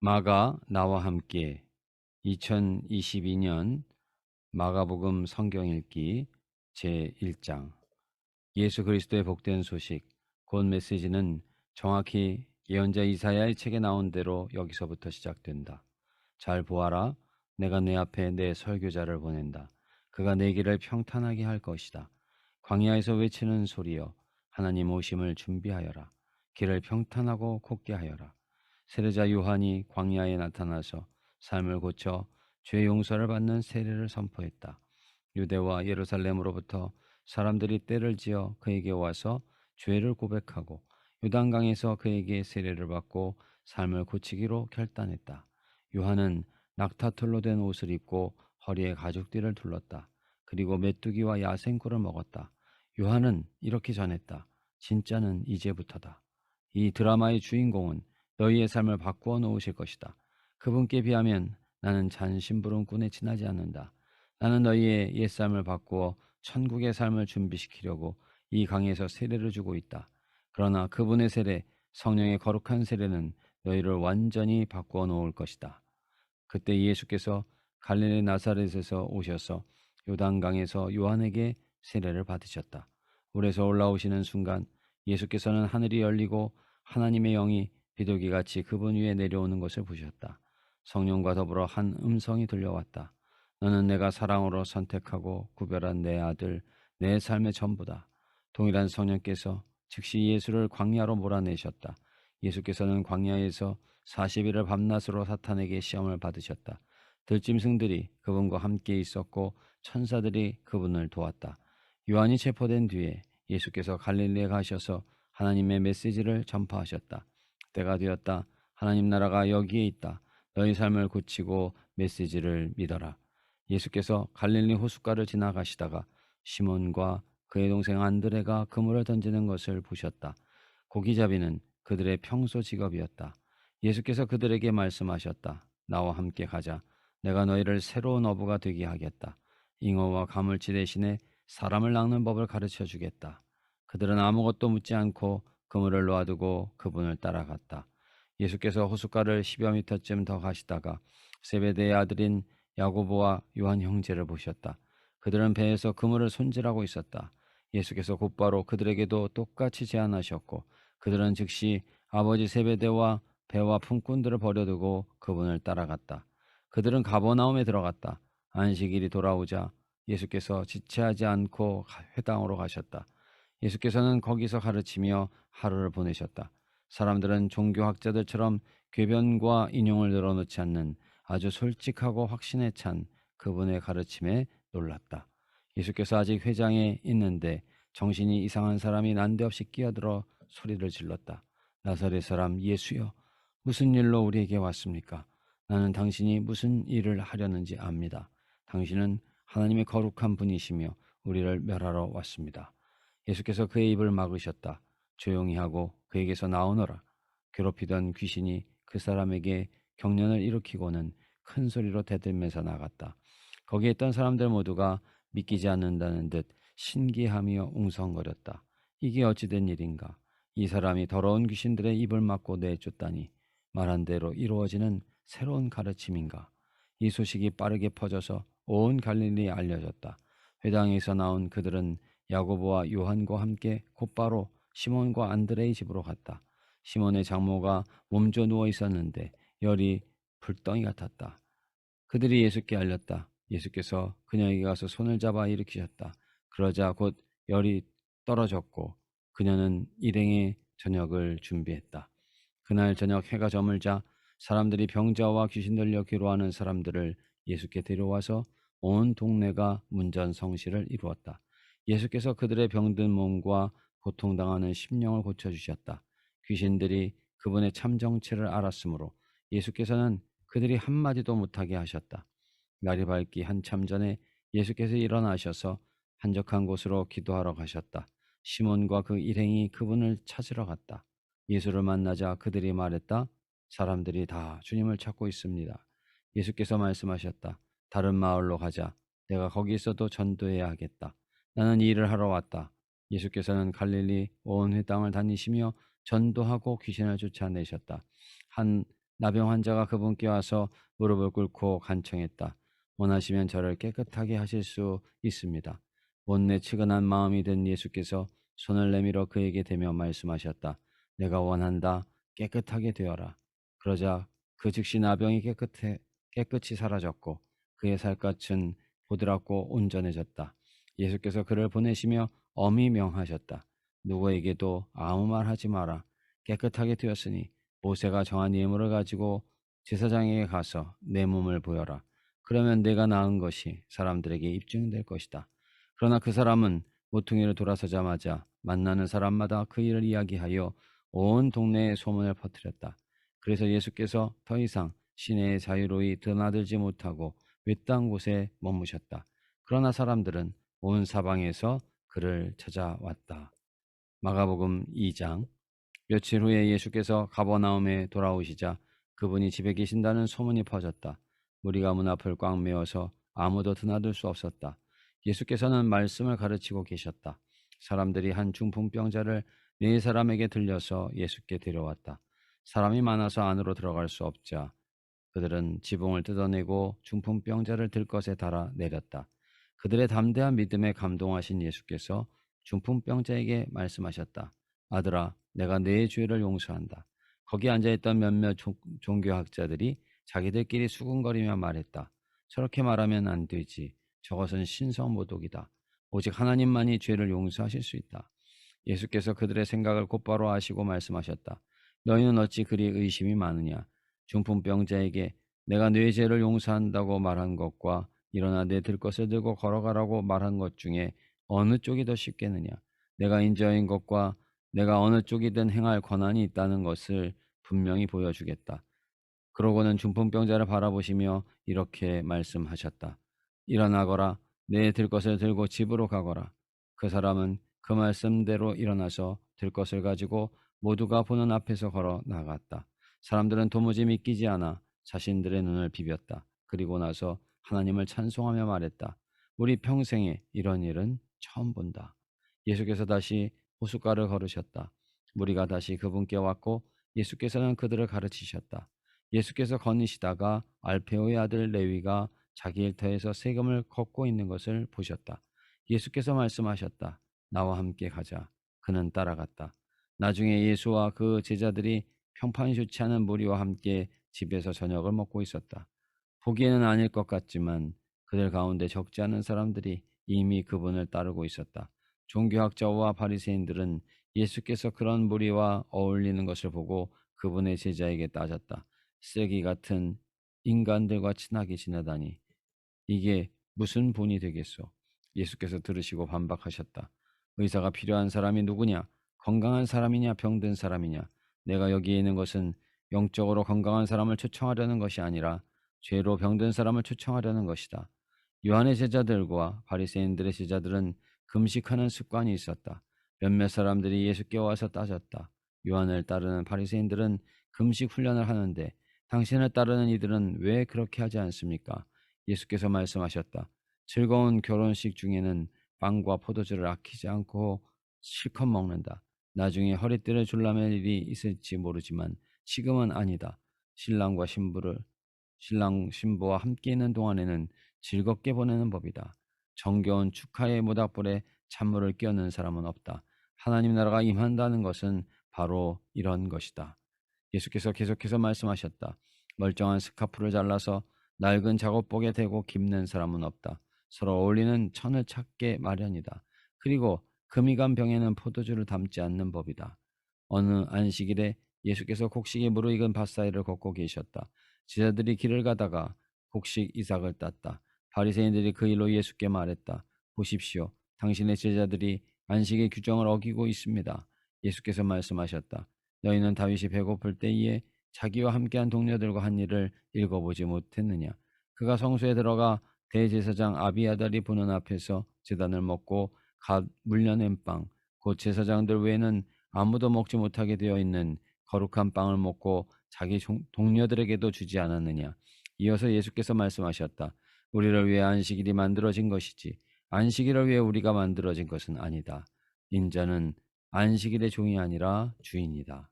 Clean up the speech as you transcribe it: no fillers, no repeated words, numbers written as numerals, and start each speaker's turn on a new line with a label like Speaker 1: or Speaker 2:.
Speaker 1: 마가 나와 함께 2022년 마가복음 성경 읽기 제1장. 예수 그리스도의 복된 소식 곧 메시지는 정확히 예언자 이사야의 책에 나온 대로 여기서부터 시작된다. 잘 보아라, 내가 내 앞에 내 설교자를 보낸다. 그가 내 길을 평탄하게 할 것이다. 광야에서 외치는 소리여, 하나님 오심을 준비하여라. 길을 평탄하고 곱게 하여라. 세례자 요한이 광야에 나타나서 삶을 고쳐 죄 용서를 받는 세례를 선포했다. 유대와 예루살렘으로부터 사람들이 떼를 지어 그에게 와서 죄를 고백하고 요단강에서 그에게 세례를 받고 삶을 고치기로 결단했다. 요한은 낙타털로 된 옷을 입고 허리에 가죽띠를 둘렀다. 그리고 메뚜기와 야생꿀을 먹었다. 요한은 이렇게 전했다. 진짜는 이제부터다. 이 드라마의 주인공은 너희의 삶을 바꾸어 놓으실 것이다. 그분께 비하면 나는 잔심부름꾼에 지나지 않는다. 나는 너희의 옛삶을 바꾸어 천국의 삶을 준비시키려고 이 강에서 세례를 주고 있다. 그러나 그분의 세례, 성령의 거룩한 세례는 너희를 완전히 바꾸어 놓을 것이다. 그때 예수께서 갈릴리 나사렛에서 오셔서 요단강에서 요한에게 세례를 받으셨다. 물에서 올라오시는 순간 예수께서는 하늘이 열리고 하나님의 영이 비둘기같이 그분 위에 내려오는 것을 보셨다. 성령과 더불어 한 음성이 들려왔다. 너는 내가 사랑으로 선택하고 구별한 내 아들, 내 삶의 전부다. 동일한 성령께서 즉시 예수를 광야로 몰아내셨다. 예수께서는 광야에서 40일을 밤낮으로 사탄에게 시험을 받으셨다. 들짐승들이 그분과 함께 있었고 천사들이 그분을 도왔다. 요한이 체포된 뒤에 예수께서 갈릴리에 가셔서 하나님의 메시지를 전파하셨다. 때가 되었다. 하나님 나라가 여기에 있다. 너희 삶을 고치고 메시지를 믿어라. 예수께서 갈릴리 호숫가를 지나가시다가 시몬과 그의 동생 안드레가 그물을 던지는 것을 보셨다. 고기잡이는 그들의 평소 직업이었다. 예수께서 그들에게 말씀하셨다. 나와 함께 가자. 내가 너희를 새로운 어부가 되게 하겠다. 잉어와 가물치 대신에 사람을 낚는 법을 가르쳐 주겠다. 그들은 아무것도 묻지 않고 그물을 놓아두고 그분을 따라갔다. 예수께서 호숫가를 10여 미터쯤 더 가시다가 세베대의 아들인 야고보와 요한 형제를 보셨다. 그들은 배에서 그물을 손질하고 있었다. 예수께서 곧바로 그들에게도 똑같이 제안하셨고 그들은 즉시 아버지 세베대와 배와 품꾼들을 버려두고 그분을 따라갔다. 그들은 가버나움에 들어갔다. 안식일이 돌아오자 예수께서 지체하지 않고 회당으로 가셨다. 예수께서는 거기서 가르치며 하루를 보내셨다. 사람들은 종교학자들처럼 궤변과 인용을 늘어놓지 않는 아주 솔직하고 확신에 찬 그분의 가르침에 놀랐다. 예수께서 아직 회장에 있는데 정신이 이상한 사람이 난데없이 끼어들어 소리를 질렀다. 나사렛 사람 예수여, 무슨 일로 우리에게 왔습니까? 나는 당신이 무슨 일을 하려는지 압니다. 당신은 하나님의 거룩한 분이시며 우리를 멸하러 왔습니다. 예수께서 그의 입을 막으셨다. 조용히 하고 그에게서 나오너라. 괴롭히던 귀신이 그 사람에게 경련을 일으키고는 큰 소리로 대들면서 나갔다. 거기에 있던 사람들 모두가 믿기지 않는다는 듯 신기하며 웅성거렸다. 이게 어찌된 일인가? 이 사람이 더러운 귀신들의 입을 막고 내쫓다니 말한 대로 이루어지는 새로운 가르침인가? 이 소식이 빠르게 퍼져서 온 갈릴리에 알려졌다. 회당에서 나온 그들은 야고보와 요한과 함께 곧바로 시몬과 안드레의 집으로 갔다. 시몬의 장모가 몸져 누워 있었는데 열이 불덩이 같았다. 그들이 예수께 알렸다. 예수께서 그녀에게 가서 손을 잡아 일으키셨다. 그러자 곧 열이 떨어졌고 그녀는 일행의 저녁을 준비했다. 그날 저녁 해가 저물자 사람들이 병자와 귀신 들려 괴로워하는 사람들을 예수께 데려와서 온 동네가 문전성시를 이루었다. 예수께서 그들의 병든 몸과 고통당하는 심령을 고쳐주셨다. 귀신들이 그분의 참 정체를 알았으므로 예수께서는 그들이 한마디도 못하게 하셨다. 날이 밝기 한참 전에 예수께서 일어나셔서 한적한 곳으로 기도하러 가셨다. 시몬과 그 일행이 그분을 찾으러 갔다. 예수를 만나자 그들이 말했다. 사람들이 다 주님을 찾고 있습니다. 예수께서 말씀하셨다. 다른 마을로 가자. 내가 거기 있어도 전도해야 하겠다. 나는 이 일을 하러 왔다. 예수께서는 갈릴리 온 회당을 다니시며 전도하고 귀신을 쫓아내셨다. 한 나병 환자가 그분께 와서 무릎을 꿇고 간청했다. 원하시면 저를 깨끗하게 하실 수 있습니다. 못내 측은한 마음이 든 예수께서 손을 내밀어 그에게 대며 말씀하셨다. 내가 원한다. 깨끗하게 되어라. 그러자 그 즉시 나병이 깨끗이 사라졌고 그의 살갗은 부드럽고 온전해졌다. 예수께서 그를 보내시며 엄히 명하셨다. 누구에게도 아무 말 하지 마라. 깨끗하게 되었으니 모세가 정한 예물을 가지고 제사장에게 가서 내 몸을 보여라. 그러면 내가 낳은 것이 사람들에게 입증될 것이다. 그러나 그 사람은 모퉁이를 돌아서자마자 만나는 사람마다 그 일을 이야기하여 온 동네에 소문을 퍼뜨렸다. 그래서 예수께서 더 이상 시내에 자유로이 드나들지 못하고 외딴 곳에 머무셨다. 그러나 사람들은 온 사방에서 그를 찾아왔다. 마가복음 2장. 며칠 후에 예수께서 가버나움에 돌아오시자 그분이 집에 계신다는 소문이 퍼졌다. 무리가 문 앞을 꽉 메워서 아무도 드나들 수 없었다. 예수께서는 말씀을 가르치고 계셨다. 사람들이 한 중풍병자를 네 사람에게 들려서 예수께 데려왔다. 사람이 많아서 안으로 들어갈 수 없자 그들은 지붕을 뜯어내고 중풍병자를 들것에 달아 내렸다. 그들의 담대한 믿음에 감동하신 예수께서 중풍병자에게 말씀하셨다. 아들아, 내가 네 죄를 용서한다. 거기 앉아있던 몇몇 종교학자들이 자기들끼리 수군거리며 말했다. 저렇게 말하면 안 되지. 저것은 신성모독이다. 오직 하나님만이 죄를 용서하실 수 있다. 예수께서 그들의 생각을 곧바로 아시고 말씀하셨다. 너희는 어찌 그리 의심이 많으냐? 중풍병자에게 내가 네 죄를 용서한다고 말한 것과 일어나 내 들것을 들고 걸어가라고 말한 것 중에 어느 쪽이 더 쉽겠느냐? 내가 인자인 것과 내가 어느 쪽이든 행할 권한이 있다는 것을 분명히 보여주겠다. 그러고는 중풍병자를 바라보시며 이렇게 말씀하셨다. 일어나거라. 내 들것을 들고 집으로 가거라. 그 사람은 그 말씀대로 일어나서 들것을 가지고 모두가 보는 앞에서 걸어 나갔다. 사람들은 도무지 믿기지 않아 자신들의 눈을 비볐다. 그리고 나서 하나님을 찬송하며 말했다. 우리 평생에 이런 일은 처음 본다. 예수께서 다시 호숫가를 걸으셨다. 무리가 다시 그분께 왔고 예수께서는 그들을 가르치셨다. 예수께서 거니시다가 알페오의 아들 레위가 자기 일터에서 세금을 걷고 있는 것을 보셨다. 예수께서 말씀하셨다. 나와 함께 가자. 그는 따라갔다. 나중에 예수와 그 제자들이 평판이 좋지 않은 무리와 함께 집에서 저녁을 먹고 있었다. 보기에는 아닐 것 같지만 그들 가운데 적지 않은 사람들이 이미 그분을 따르고 있었다. 종교학자와 바리새인들은 예수께서 그런 무리와 어울리는 것을 보고 그분의 제자에게 따졌다. 쓰레기 같은 인간들과 친하게 지내다니 이게 무슨 본이 되겠소? 예수께서 들으시고 반박하셨다. 의사가 필요한 사람이 누구냐? 건강한 사람이냐 병든 사람이냐? 내가 여기에 있는 것은 영적으로 건강한 사람을 초청하려는 것이 아니라 죄로 병든 사람을 초청하려는 것이다. 요한의 제자들과 바리새인들의 제자들은 금식하는 습관이 있었다. 몇몇 사람들이 예수께 와서 따졌다. 요한을 따르는 바리새인들은 금식 훈련을 하는데 당신을 따르는 이들은 왜 그렇게 하지 않습니까? 예수께서 말씀하셨다. 즐거운 결혼식 중에는 빵과 포도주를 아끼지 않고 실컷 먹는다. 나중에 허리띠를 졸라맬 일이 있을지 모르지만 지금은 아니다. 신랑 신부와 함께 있는 동안에는 즐겁게 보내는 법이다. 정겨운 축하의 모닥불에 찬물을 끼얹는 사람은 없다. 하나님 나라가 임한다는 것은 바로 이런 것이다. 예수께서 계속해서 말씀하셨다. 멀쩡한 스카프를 잘라서 낡은 작업복에 대고 깁는 사람은 없다. 서로 어울리는 천을 찾게 마련이다. 그리고 금이 간 병에는 포도주를 담지 않는 법이다. 어느 안식일에 예수께서 곡식에 무르익은 밭 사이를 걷고 계셨다. 제자들이 길을 가다가 곡식 이삭을 땄다. 바리새인들이 그 일로 예수께 말했다. 보십시오. 당신의 제자들이 안식의 규정을 어기고 있습니다. 예수께서 말씀하셨다. 너희는 다윗이 배고플 때에 자기와 함께한 동료들과 한 일을 읽어보지 못했느냐? 그가 성소에 들어가 대제사장 아비아달이 보는 앞에서 제단을 먹고 갓 물려낸 빵, 곧 제사장들 외에는 아무도 먹지 못하게 되어 있는 거룩한 빵을 먹고 자기 동료들에게도 주지 않았느냐? 이어서 예수께서 말씀하셨다. 우리를 위해 안식일이 만들어진 것이지 안식일을 위해 우리가 만들어진 것은 아니다. 인자는 안식일의 종이 아니라 주인이다.